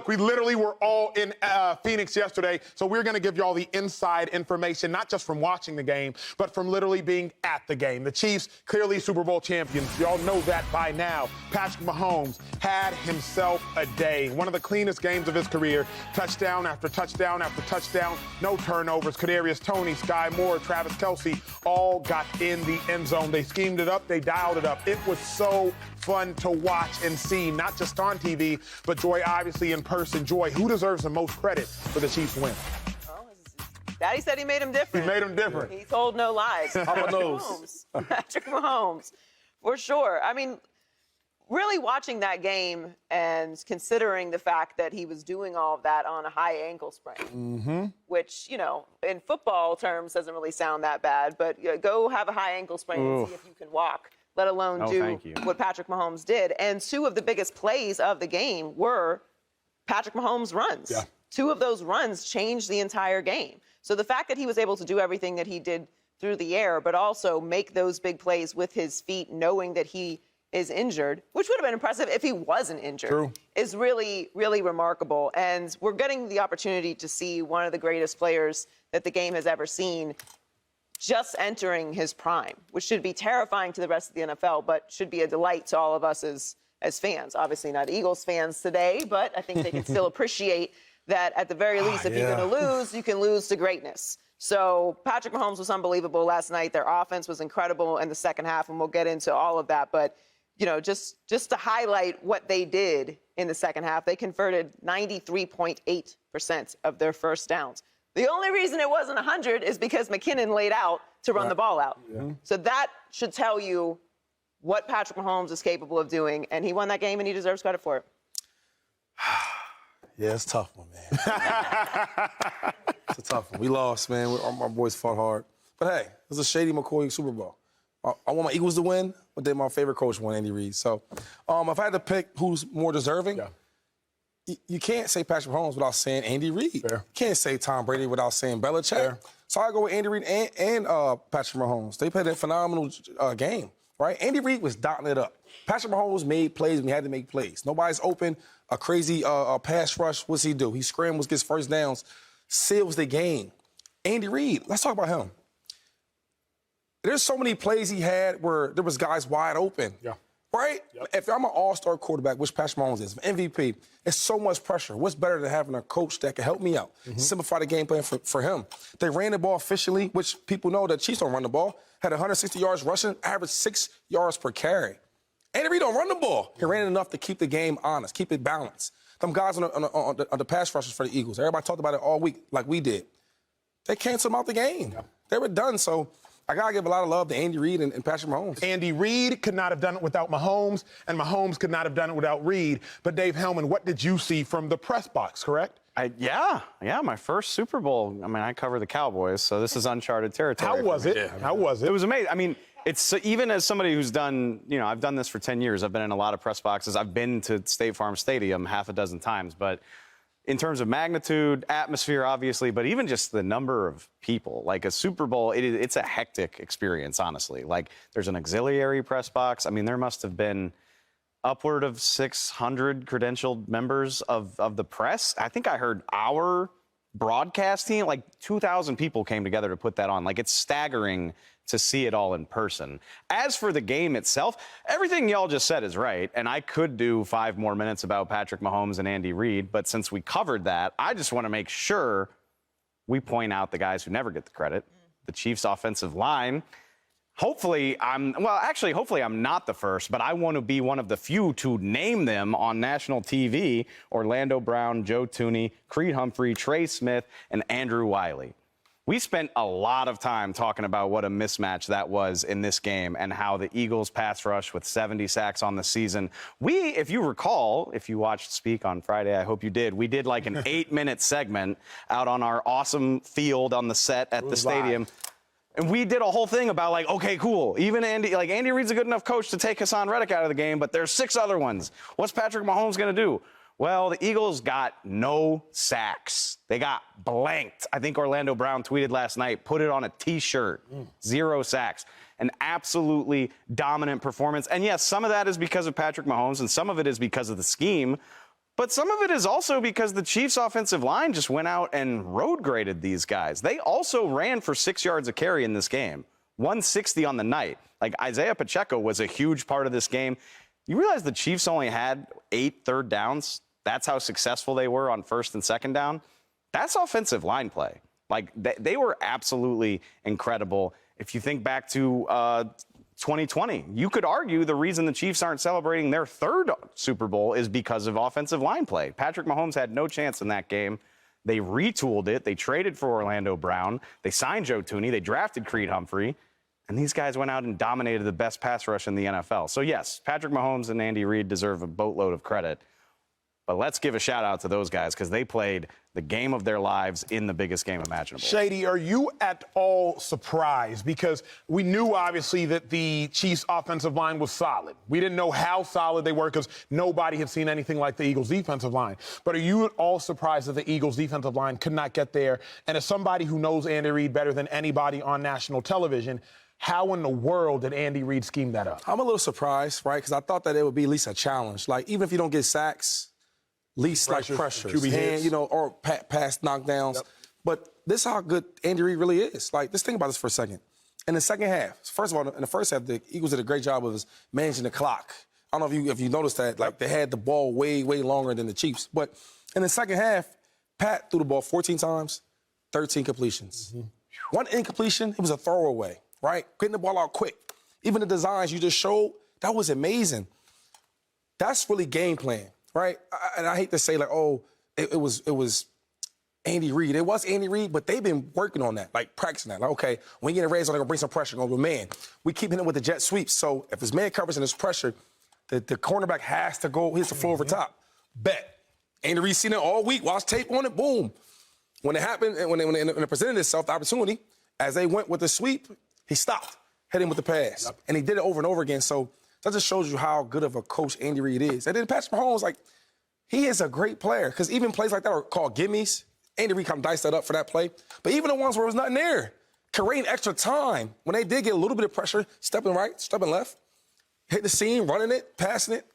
We literally were all in Phoenix yesterday, so we're going to give you all the inside information, not just from watching the game, but from literally being at the game. The Chiefs, clearly Super Bowl champions. Y'all know that by now. Patrick Mahomes had himself a day. One of the cleanest games of his career. Touchdown after touchdown after touchdown. No turnovers. Kadarius Toney, Sky Moore, Travis Kelce all got in the end zone. They schemed it up. They dialed it up. It was so fun to watch and see, not just on TV, but Joy, obviously, in person. Joy, who deserves the most credit for the Chiefs' win? Daddy said he made him different. He made him different. He told no lies. Patrick Mahomes, for sure. I mean, really watching that game and considering the fact that he was doing all of that on a high ankle sprain, which, you know, in football terms doesn't really sound that bad, but go have a high ankle sprain and see if you can walk, let alone do what Patrick Mahomes did. And two of the biggest plays of the game were Patrick Mahomes' runs. Yeah. Two of those runs changed the entire game. So the fact that he was able to do everything that he did through the air, but also make those big plays with his feet, knowing that he is injured, which would have been impressive if he wasn't injured, is really, really remarkable. And we're getting the opportunity to see one of the greatest players that the game has ever seen just entering his prime, which should be terrifying to the rest of the NFL, but should be a delight to all of us as fans. Obviously not Eagles fans today, but I think they can still appreciate that at the very least, if you're going to lose, you can lose to greatness. So Patrick Mahomes was unbelievable last night. Their offense was incredible in the second half, and we'll get into all of that. But, you know, just to highlight what they did in the second half, they converted 93.8% of their first downs. The only reason it wasn't 100 is because McKinnon laid out to run the ball out. So that should tell you what Patrick Mahomes is capable of doing, and he won that game, and he deserves credit for it. Yeah, it's a tough one, man. It's a tough one. We lost, man. Our boys fought hard. But, hey, it was a shady McCoy Super Bowl. I want my Eagles to win, but then my favorite coach won, Andy Reid. So if I had to pick who's more deserving, you can't say Patrick Mahomes without saying Andy Reid. You can't say Tom Brady without saying Belichick. So I go with Andy Reid and Patrick Mahomes. They played a phenomenal game, right? Andy Reid was dotting it up. Patrick Mahomes made plays when he had to make plays. Nobody's open. A crazy pass rush. What's he do? He scrambles, gets first downs, seals the game. Andy Reid, let's talk about him. There's so many plays he had where there was guys wide open. Right? If I'm an all-star quarterback, which Patrick Mahomes is, MVP, it's so much pressure. What's better than having a coach that can help me out, simplify the game plan for him? They ran the ball efficiently, which people know that Chiefs don't run the ball. Had 160 yards rushing, averaged 6 yards per carry. Andy Reid don't run the ball. He ran it enough to keep the game honest, keep it balanced. Them guys on the pass rushers for the Eagles, everybody talked about it all week like we did. They canceled them out the game. They were done, so I got to give a lot of love to Andy Reid and Patrick Mahomes. Andy Reid could not have done it without Mahomes, and Mahomes could not have done it without Reid. But, Dave Helman, what did you see from the press box, correct? Yeah, my first Super Bowl. I mean, I cover the Cowboys, so this is uncharted territory. How was it? How was it? It was amazing. I mean, it's even as somebody who's done, you know, I've done this for 10 years. I've been in a lot of press boxes. I've been to State Farm Stadium half a dozen times. But in terms of magnitude, atmosphere, obviously, but even just the number of people, like a Super Bowl, it's a hectic experience, honestly. Like, there's an auxiliary press box. I mean, there must have been upward of 600 credentialed members of the press. I think I heard our broadcast team, like 2,000 people came together to put that on. Like, it's staggering to see it all in person. As for the game itself, everything y'all just said is right, and I could do 5 more minutes about Patrick Mahomes and Andy Reid, but since we covered that, I just want to make sure we point out the guys who never get the credit, the Chiefs' offensive line. Hopefully I'm not the first, but I want to be one of the few to name them on national TV: Orlando Brown, Joe Thuney, Creed Humphrey, Trey Smith, and Andrew Wiley. We spent a lot of time talking about what a mismatch that was in this game and how the Eagles pass rush with 70 sacks on the season. If you recall, if you watched Speak on Friday, I hope you did, we did like an 8-minute segment out on our awesome field on the set at the stadium. And we did a whole thing about, like, okay, cool. Even Andy Reid's a good enough coach to take Hassan Reddick out of the game, but there's 6 other ones. What's Patrick Mahomes going to do? Well, the Eagles got no sacks. They got blanked. I think Orlando Brown tweeted last night, put it on a T-shirt. 0 sacks. An absolutely dominant performance. And yes, some of that is because of Patrick Mahomes, and some of it is because of the scheme. But some of it is also because the Chiefs' offensive line just went out and road graded these guys. They also ran for 6 yards a carry in this game, 160 on the night. Like, Isaiah Pacheco was a huge part of this game. You realize the Chiefs only had 8 third downs? That's how successful they were on first and second down. That's offensive line play. Like, they were absolutely incredible. If you think back to 2020, you could argue the reason the Chiefs aren't celebrating their 3rd Super Bowl is because of offensive line play. Patrick Mahomes had no chance in that game. They retooled it. They traded for Orlando Brown. They signed Joe Thuney. They drafted Creed Humphrey. And these guys went out and dominated the best pass rush in the NFL. So, yes, Patrick Mahomes and Andy Reid deserve a boatload of credit. But let's give a shout-out to those guys because they played the game of their lives in the biggest game imaginable. Shady, are you at all surprised? Because we knew, obviously, that the Chiefs' offensive line was solid. We didn't know how solid they were because nobody had seen anything like the Eagles' defensive line. But are you at all surprised that the Eagles' defensive line could not get there? And as somebody who knows Andy Reid better than anybody on national television, how in the world did Andy Reid scheme that up? I'm a little surprised, right? Because I thought that it would be at least a challenge. Like, even if you don't get sacks, least like pressures, QB hits. and, or pass knockdowns. Yep. But this is how good Andy Reid really is. Like, just think about this for a second. In the second half, first of all, in the first half, the Eagles did a great job of managing the clock. I don't know if you noticed that. Like, they had the ball way, way longer than the Chiefs. But in the second half, Pat threw the ball 14 times, 13 completions. Mm-hmm. One incompletion, it was a throwaway, right? Getting the ball out quick. Even the designs you just showed, that was amazing. That's really game plan. Right? And I hate to say, like, oh, it was Andy Reid. It was Andy Reid, but they've been working on that, like practicing that. Like, okay, when you get a red zone, they're going to bring some pressure. Going to go, man, we keep hitting it with the jet sweeps. So if it's man coverage and there's pressure, the cornerback has to go, hits the floor over top. Bet. Andy Reid seen it all week, watched tape on it, boom. When it happened, when it presented itself, the opportunity, as they went with the sweep, he stopped, hit him with the pass. Yep. And he did it over and over again. So that just shows you how good of a coach Andy Reid is. And then Patrick Mahomes, like, he is a great player because even plays like that are called gimmies. Andy Reid kind of diced that up for that play. But even the ones where there was nothing there, creating extra time. When they did get a little bit of pressure, stepping right, stepping left, hit the seam, running it, passing it.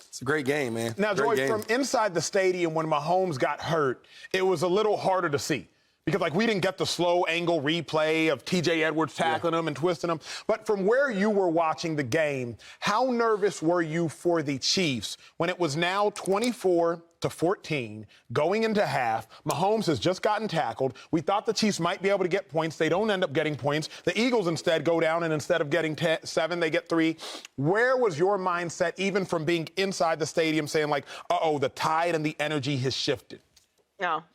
It's a great game, man. Now, Joy, from inside the stadium when Mahomes got hurt, it was a little harder to see. Because, like, we didn't get the slow angle replay of T.J. Edwards tackling him and twisting him. But from where you were watching the game, how nervous were you for the Chiefs when it was now 24-14 going into half? Mahomes has just gotten tackled. We thought the Chiefs might be able to get points. They don't end up getting points. The Eagles instead go down, and instead of getting 7, they get 3. Where was your mindset, even from being inside the stadium, saying, like, uh-oh, the tide and the energy has shifted? No.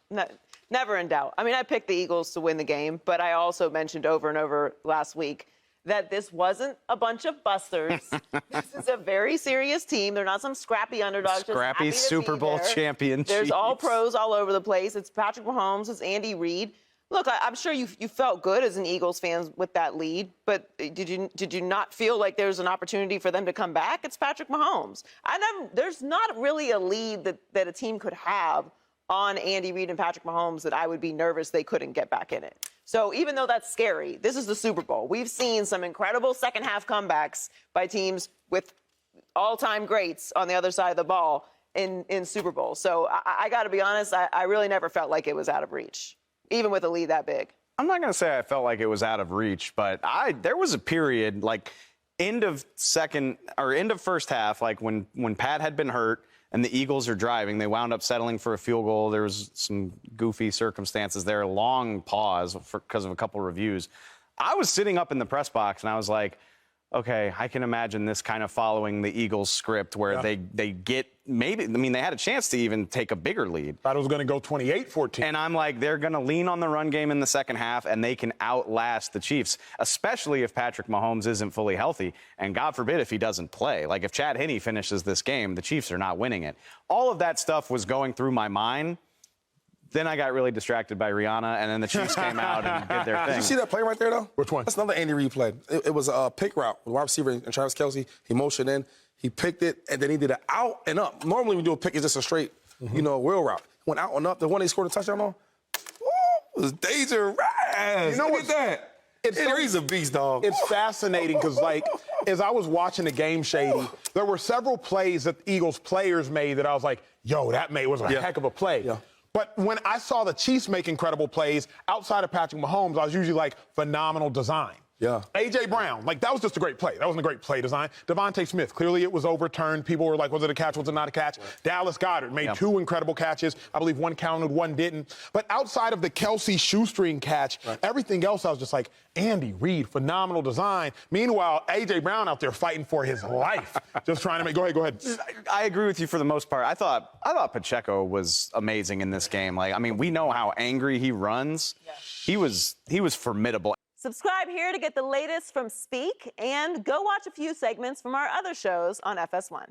Never in doubt. I mean, I picked the Eagles to win the game, but I also mentioned over and over last week that this wasn't a bunch of busters. This is a very serious team. They're not some scrappy underdogs. Scrappy Super Bowl champion. There's all pros all over the place. It's Patrick Mahomes. It's Andy Reid. Look, I'm sure you felt good as an Eagles fan with that lead, but did you not feel like there's an opportunity for them to come back? It's Patrick Mahomes. There's not really a lead that a team could have on Andy Reid and Patrick Mahomes that I would be nervous they couldn't get back in it. So even though that's scary, this is the Super Bowl. We've seen some incredible second-half comebacks by teams with all-time greats on the other side of the ball in Super Bowl. So I got to be honest, I really never felt like it was out of reach, even with a lead that big. I'm not going to say I felt like it was out of reach, but there was a period, like end of first half, like when Pat had been hurt, and the Eagles are driving. They wound up settling for a field goal. There was some goofy circumstances there, a long pause because of a couple reviews. I was sitting up in the press box, and I was like, okay, I can imagine this kind of following the Eagles script where they get maybe, I mean, they had a chance to even take a bigger lead. Thought it was going to go 28-14. And I'm like, they're going to lean on the run game in the second half, and they can outlast the Chiefs, especially if Patrick Mahomes isn't fully healthy. And God forbid if he doesn't play. Like, if Chad Henne finishes this game, the Chiefs are not winning it. All of that stuff was going through my mind. Then I got really distracted by Rihanna, and then the Chiefs came out and did their thing. Did you see that play right there, though? Which one? That's another Andy Reid play. It was a pick route with wide receiver and Travis Kelce. He motioned in, he picked it, and then he did an out and up. Normally when you do a pick, it's just a straight, wheel route. Went out and up. The one they scored a touchdown on, was dangerous. You know Look at that. Andy Reid's a beast, dog. It's fascinating because, like, as I was watching the game, Shady, there were several plays that the Eagles players made that I was like, yo, that was a heck of a play. Yeah. But when I saw the Chiefs make incredible plays outside of Patrick Mahomes, I was usually like, phenomenal design. Yeah. A.J. Brown, like, that was just a great play. That wasn't a great play design. Devontae Smith, clearly it was overturned. People were like, was it a catch? Was it not a catch? Right. Dallas Goedert made 2 incredible catches. I believe 1 counted, 1 didn't. But outside of the Kelsey shoestring catch, everything else, I was just like, Andy Reid, phenomenal design. Meanwhile, A.J. Brown out there fighting for his life, just trying to make. Go ahead. I agree with you for the most part. I thought Pacheco was amazing in this game. Like, I mean, we know how angry he runs. Yeah. He was formidable. Subscribe here to get the latest from Speak, and go watch a few segments from our other shows on FS1.